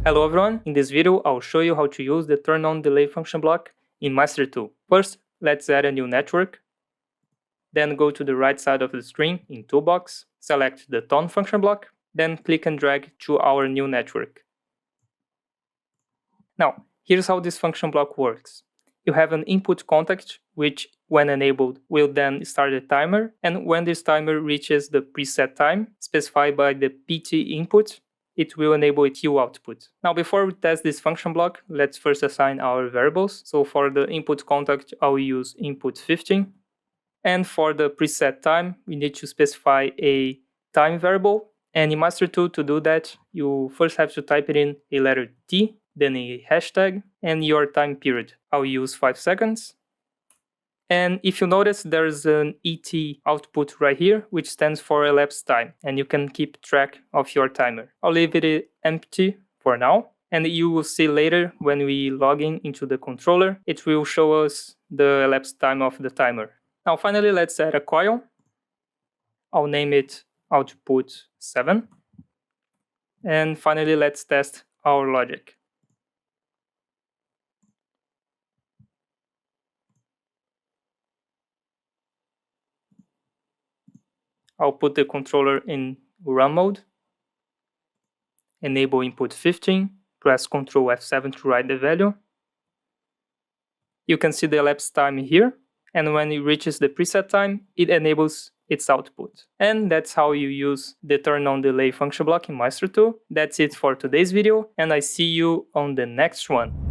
Hello everyone, in this video I'll show you how to use the turn on delay function block in Maestro Tool. First, let's add a new network. Then go to the right side of the screen in Toolbox, select the tone function block, then click and drag to our new network. Now, here's how this function block works. You have an input contact, which when enabled will then start a timer, and when this timer reaches the preset time specified by the PT input, it will enable a Q output. Now, before we test this function block, let's first assign our variables. So for the input contact, I'll use input 15. And for the preset time, we need to specify a time variable. And in Maestro Tool, to do that, you first have to type it in a letter T, then a hashtag, and your time period. I'll use 5 seconds. And if you notice, there's an ET output right here, which stands for elapsed time, and you can keep track of your timer. I'll leave it empty for now, and you will see later when we log in into the controller, it will show us the elapsed time of the timer. Now finally, let's add a coil. I'll name it output 7. And finally, let's test our logic. I'll put the controller in run mode, enable input 15, press Ctrl F7 to write the value. You can see the elapsed time here, and when it reaches the preset time, it enables its output. And that's how you use the turn on delay function block in Maestro Tool. That's it for today's video, and I see you on the next one.